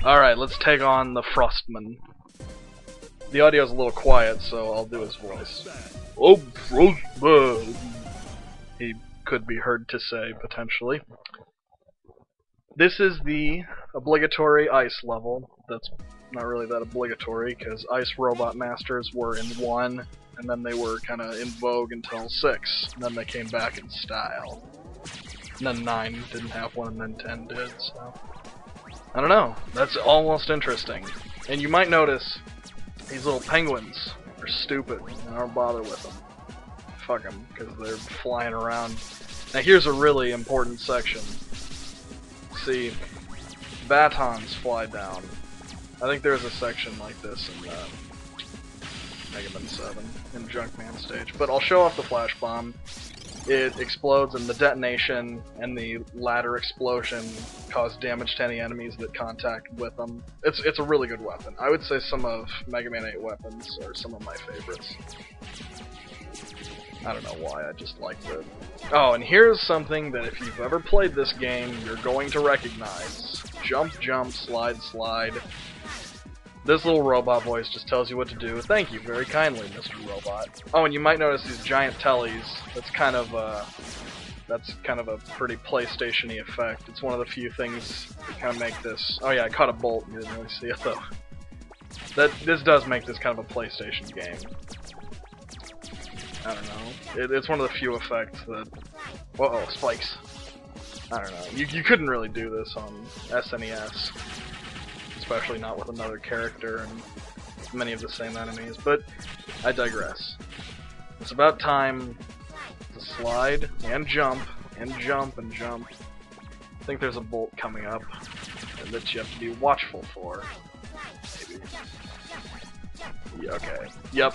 Alright, let's take on the Frostman. The audio's a little quiet, so I'll do his voice. Oh, Frostman! He could be heard to say, potentially. This is the obligatory ice level. That's not really that obligatory, because Ice Robot Masters were in 1, and then they were kind of in vogue until 6, and then they came back in style. And then 9 didn't have one, and then 10 did, so... I don't know. That's almost interesting. And you might notice these little penguins are stupid. I don't bother with them. Fuck them, because they're flying around. Now here's a really important section. See, batons fly down. I think there's a section like this in Mega Man 7 in Junkman stage. But I'll show off the flash bomb. It explodes, and the detonation and the ladder explosion cause damage to any enemies that contact with them. It's a really good weapon. I would say some of Mega Man 8 weapons are some of my favorites. I don't know why, I just liked it. Oh, and here's something that if you've ever played this game, you're going to recognize. Jump, jump, slide, slide. This little robot voice just tells you what to do. Thank you very kindly, Mr. Robot. Oh, and you might notice these giant tellies. That's kind of a pretty PlayStation-y effect. It's one of the few things that kind of make this... Oh yeah, I caught a bolt. You didn't really see it though. This does make this kind of a PlayStation game. I don't know. It's one of the few effects that... Uh-oh, spikes. I don't know. You couldn't really do this on SNES. Especially not with another character and many of the same enemies, but I digress. It's about time to slide and jump and jump and jump. I think there's a bolt coming up that you have to be watchful for. Maybe. Yeah, okay. Yep.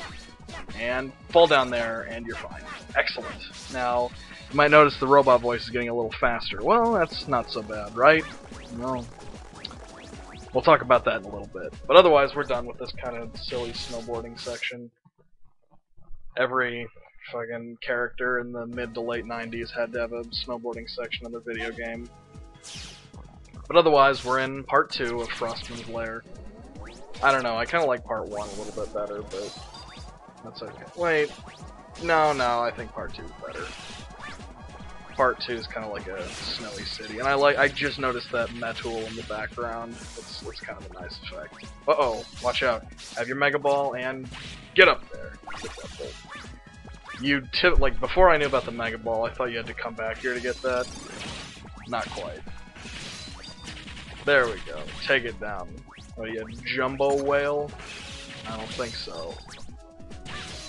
And fall down there and you're fine. Excellent. Now, you might notice the robot voice is getting a little faster. Well, that's not so bad, right? No. We'll talk about that in a little bit. But otherwise, we're done with this kind of silly snowboarding section. Every fucking character in the mid to late 90s had to have a snowboarding section in their video game. But otherwise, we're in part 2 of Frostman's Lair. I don't know, I kind of like part 1 a little bit better, but that's okay. Wait, no, I think part 2 is better. Part 2 is kind of like a snowy city, and I just noticed that Metool in the background. It's kind of a nice effect. Uh-oh, watch out. Have your Mega Ball and get up there. Get that bolt. Like, before I knew about the Mega Ball, I thought you had to come back here to get that. Not quite. There we go. Take it down. Oh, you had Jumbo Whale? I don't think so.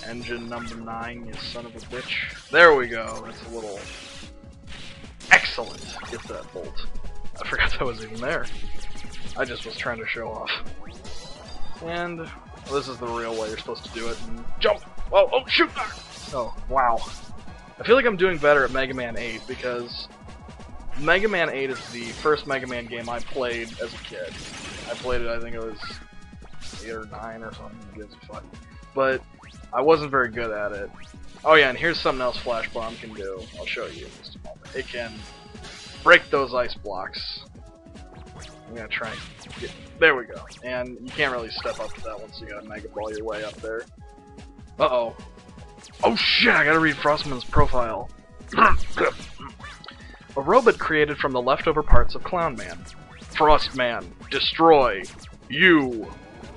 Engine number 9, you son of a bitch. There we go. That's a little... Excellent! Get that bolt. I forgot that was even there. I just was trying to show off. And well, this is the real way you're supposed to do it. And jump! Oh, shoot! Oh, wow. I feel like I'm doing better at Mega Man 8 because Mega Man 8 is the first Mega Man game I played as a kid. I played it, I think it was 8 or 9 or something. Who gives a fuck. But I wasn't very good at it. Oh yeah, and here's something else Flash Bomb can do. I'll show you in just a moment. It can break those ice blocks. I'm gonna try and get... There we go. And you can't really step up to that once you got a Mega Ball your way up there. Uh-oh. Oh shit, I gotta read Frostman's profile. A robot created from the leftover parts of Clown Man. Frostman, destroy. You.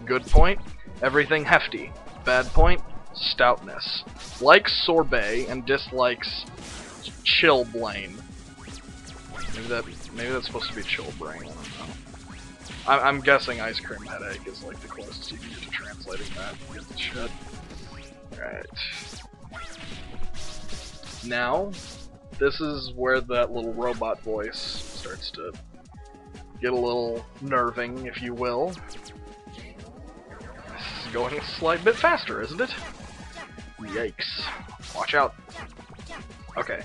Good point. Everything hefty. Bad point. Stoutness. Likes sorbet and dislikes chilblain. Maybe that's supposed to be chilbrain. I don't know. I'm guessing ice cream headache is like the closest you can get to translating that. Get the shit. Alright. Now, this is where that little robot voice starts to get a little nerving, if you will. This is going a slight bit faster, isn't it? Yikes. Watch out. Okay.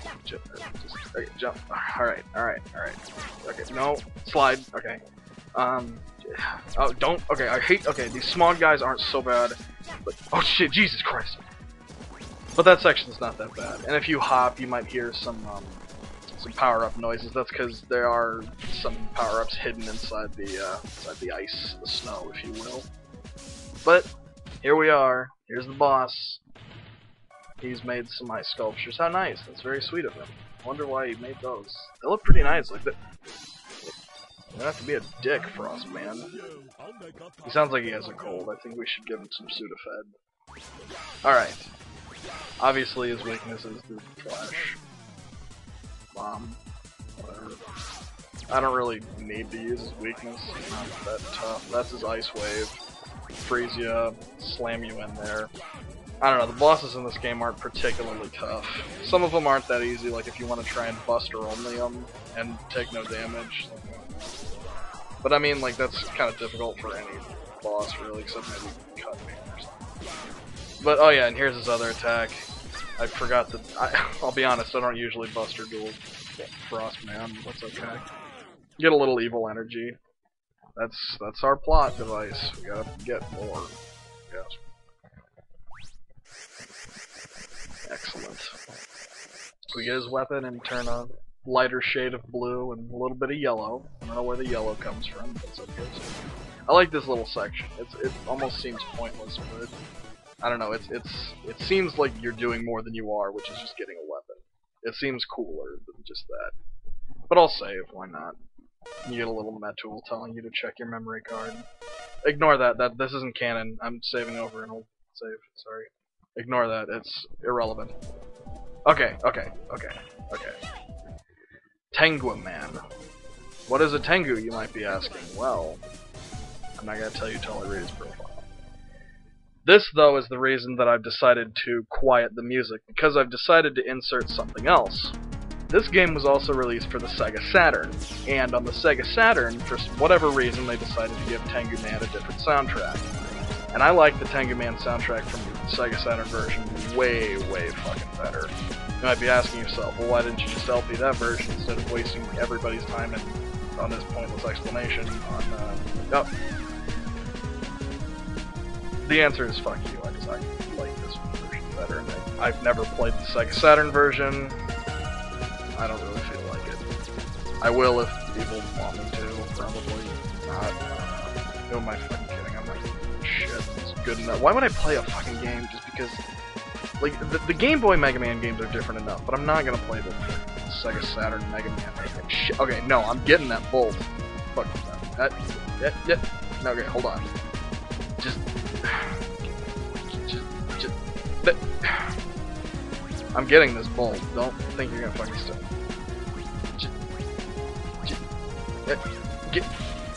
Okay, jump. Alright. Okay, no. Slide. Okay. Oh, don't. Okay, I hate. Okay, these smog guys aren't so bad. But, oh shit, Jesus Christ. But that section's not that bad. And if you hop, you might hear some some power-up noises. That's because there are some power-ups hidden inside the ice, the snow, if you will. But here we are. Here's the boss. He's made some ice sculptures. How nice! That's very sweet of him. I wonder why he made those. They look pretty nice. Like that. You don't have to be a dick, Frost Man. He sounds like he has a cold. I think we should give him some Sudafed. Alright. Obviously his weakness is the Flash Bomb. Whatever. I don't really need to use his weakness. He's not that tough. That's his Ice Wave. Freeze you up, slam you in there. I don't know, the bosses in this game aren't particularly tough. Some of them aren't that easy, like if you want to try and buster only them and take no damage. But I mean, like, that's kind of difficult for any boss, really, except maybe Cutman or something. But, oh yeah, and here's his other attack. I forgot that, I'll be honest, I don't usually buster dual Frost Man. That's okay. Get a little evil energy. That's our plot device. We gotta get more. Yes. Excellent. We get his weapon and turn a lighter shade of blue and a little bit of yellow. I don't know where the yellow comes from, but it's okay. I like this little section. It almost seems pointless, but I don't know. It seems like you're doing more than you are, which is just getting a weapon. It seems cooler than just that. But I'll save. Why not? You get a little Metul telling you to check your memory card. Ignore that. This isn't canon. I'm saving over an old save. Sorry. Ignore that. It's irrelevant. Okay. Tengumin. What is a Tengu, you might be asking? Well, I'm not going to tell you till I read his profile. This, though, is the reason that I've decided to quiet the music, because I've decided to insert something else. This game was also released for the Sega Saturn, and on the Sega Saturn, for whatever reason, they decided to give Tengumin a different soundtrack. And I like the Tengumin soundtrack from the Sega Saturn version way, way fucking better. You might be asking yourself, well, why didn't you just LP that version instead of wasting everybody's time on this pointless explanation on, oh. The answer is fuck you. I like this version better. And I've never played the Sega Saturn version. I don't really feel like it. I will if people want me to, probably not. Who am I fucking kidding? I'm like, shit, it's good enough. Why would I play a fucking game just because... Like, the Game Boy Mega Man games are different enough, but I'm not gonna play the Sega Saturn Mega Man shit. Okay, no, I'm getting that bolt. Fuck that. No, okay, hold on. Just I'm getting this bolt. Don't think you're gonna fucking stop.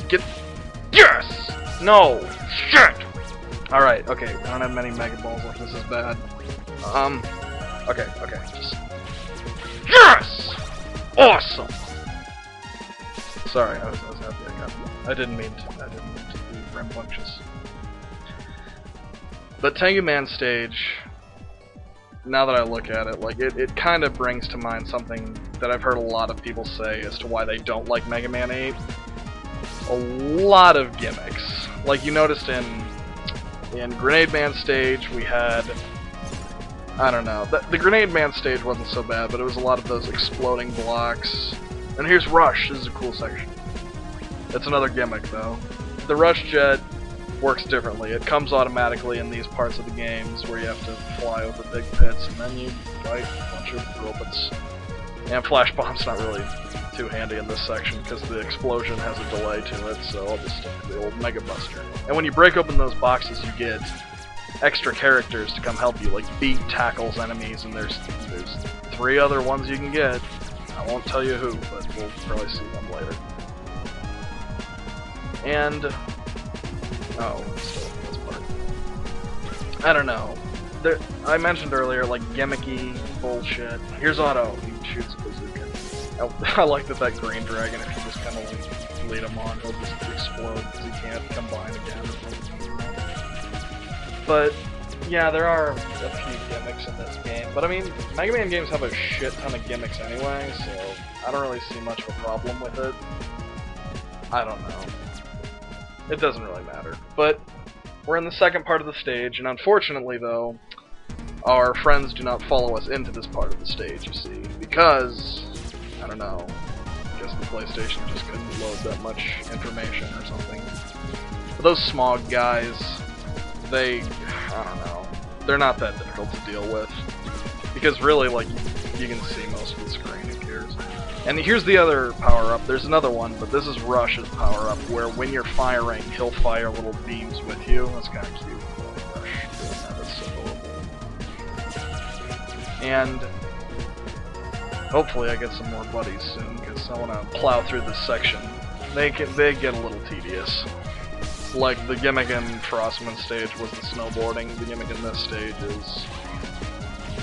Get. Yes! No! Shit! Alright, okay, I don't have many Mega Balls left. This is bad. Okay, just. Yes! Awesome! Sorry, I was happy I got that. I didn't mean to be rambunctious. But Tengumin stage, now that I look at it, like, it kind of brings to mind something that I've heard a lot of people say as to why they don't like Mega Man 8. A lot of gimmicks. Like, you noticed in Grenade Man stage, we had... I don't know. The Grenade Man stage wasn't so bad, but it was a lot of those exploding blocks. And here's Rush. This is a cool section. It's another gimmick, though. The Rush Jet works differently. It comes automatically in these parts of the games where you have to fly over big pits, and then you fight a bunch of robots. And Flash Bomb's not really too handy in this section because the explosion has a delay to it, so I'll just stick to the old Mega Buster. And when you break open those boxes, you get extra characters to come help you, like Beat tackles enemies, and there's 3 other ones you can get. I won't tell you who, but we'll probably see them later. And still this part. I don't know. I mentioned earlier, like, gimmicky bullshit. Here's Otto. He shoots a bazooka. I like that green dragon, if you just kind of like lead him on, he'll just explode because he can't combine again. But, yeah, there are a few gimmicks in this game. But, I mean, Mega Man games have a shit ton of gimmicks anyway, so I don't really see much of a problem with it. I don't know. It doesn't really matter. But we're in the second part of the stage, and unfortunately, though, our friends do not follow us into this part of the stage, you see, because I don't know. I guess the PlayStation just couldn't load that much information or something. But those smog guys, I don't know. They're not that difficult to deal with. Because really, like, you can see most of the screen, who cares? And here's the other power-up. There's another one, but this is Rush's power-up, where when you're firing, he'll fire little beams with you. That's kind of cute. Rush doing that is so adorable. And hopefully I get some more buddies soon, because I want to plow through this section. They get a little tedious. Like, the gimmick in Frostman stage was the snowboarding. The gimmick in this stage is...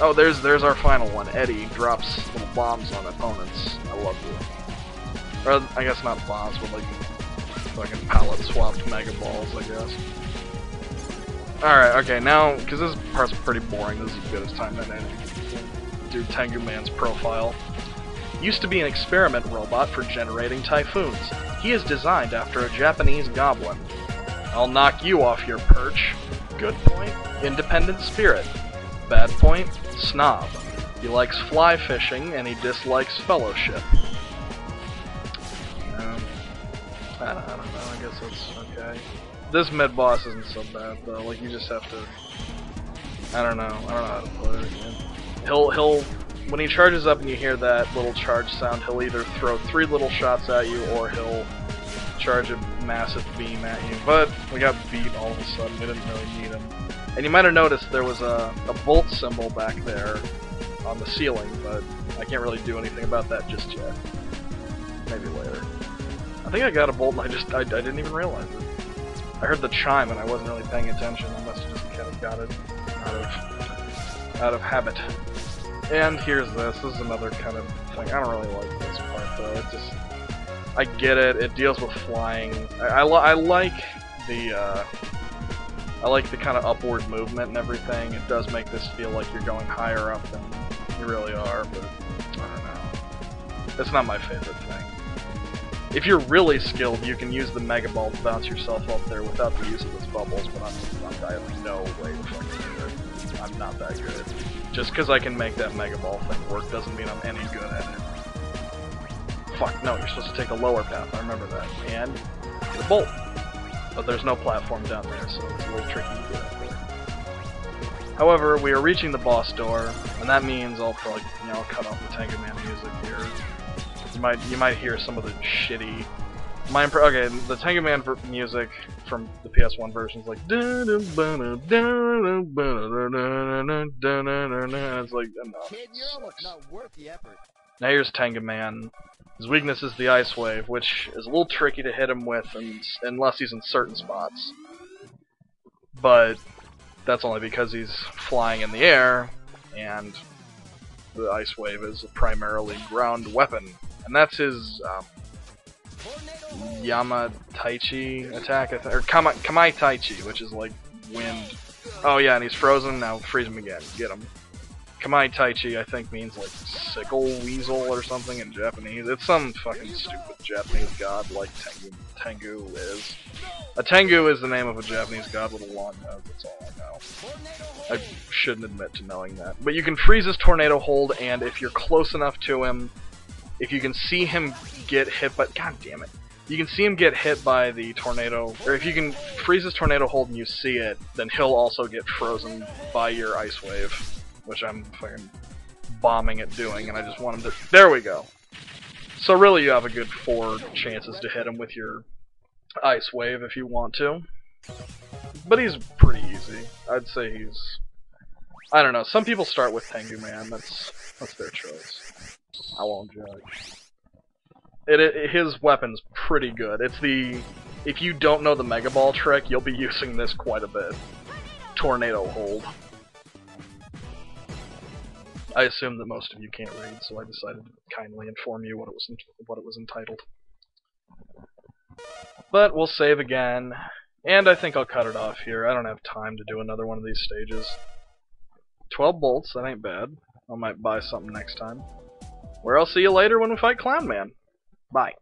Oh, there's our final one. Eddie drops little bombs on opponents. I love it. Or, I guess not bombs, but like fucking palette-swapped Mega Balls, I guess. Alright, okay, now, because this part's pretty boring, this is as good as time that ending. Do Tenguman's profile. Used to be an experiment robot for generating typhoons. He is designed after a Japanese goblin. I'll knock you off your perch. Good point, independent spirit. Bad point, snob. He likes fly fishing and he dislikes fellowship. I don't know, I guess that's okay. This mid-boss isn't so bad though, like you just have to... I don't know how to put it again. He'll when he charges up and you hear that little charge sound, he'll either throw 3 little shots at you or he'll charge a massive beam at you. But we got beat all of a sudden, we didn't really need him. And you might have noticed there was a bolt symbol back there on the ceiling, but I can't really do anything about that just yet. Maybe later. I think I got a bolt and I didn't even realize it. I heard the chime and I wasn't really paying attention. I must have just kind of got it out of habit. And here's this. This is another kind of thing. I don't really like this part though. It just... I get it. It deals with flying. I like the kind of upward movement and everything. It does make this feel like you're going higher up than you really are, but I don't know. It's not my favorite thing. If you're really skilled, you can use the Mega Ball to bounce yourself up there without the use of its bubbles, but I have no way to fucking do it. I'm not that good. Just because I can make that Mega Ball thing work doesn't mean I'm any good at it. Fuck, no, you're supposed to take a lower path, I remember that. And get a bolt. But there's no platform down there, so it's a little tricky to get up there. However, we are reaching the boss door, and that means I'll probably, I'll cut off the Tengumin music here. You might hear some of the shitty... okay, the Tengumin music from the PS1 version is like... It's like, enough. Now here's Tengumin. His weakness is the Ice Wave, which is a little tricky to hit him with unless he's in certain spots. But that's only because he's flying in the air, and the Ice Wave is a primarily ground weapon. And that's his Yamataichi attack, or Kamai Taichi, which is like wind. Oh yeah, and he's frozen, now freeze him again, get him. Kamai Taichi, I think, means like sickle weasel or something in Japanese. It's some fucking stupid Japanese god like Tengu is. A Tengu is the name of a Japanese god with a long nose, that's all I know. I shouldn't admit to knowing that. But you can freeze his tornado hold, and if you're close enough to him, if you can see him get hit by... God damn it. You can see him get hit by the tornado, or if you can freeze his tornado hold and you see it, then he'll also get frozen by your Ice Wave. Which I'm fucking bombing at doing, and I just want him to... There we go! So really you have a good 4 chances to hit him with your Ice Wave if you want to. But he's pretty easy. I'd say he's... I don't know, some people start with Tenguman, that's their choice. I won't judge. His weapon's pretty good. It's the... If you don't know the Mega Ball trick, you'll be using this quite a bit. Tornado Hold. I assume that most of you can't read, so I decided to kindly inform you what it was entitled. But we'll save again, and I think I'll cut it off here. I don't have time to do another one of these stages. 12 bolts, that ain't bad. I might buy something next time. Where I'll see you later when we fight Clown Man. Bye.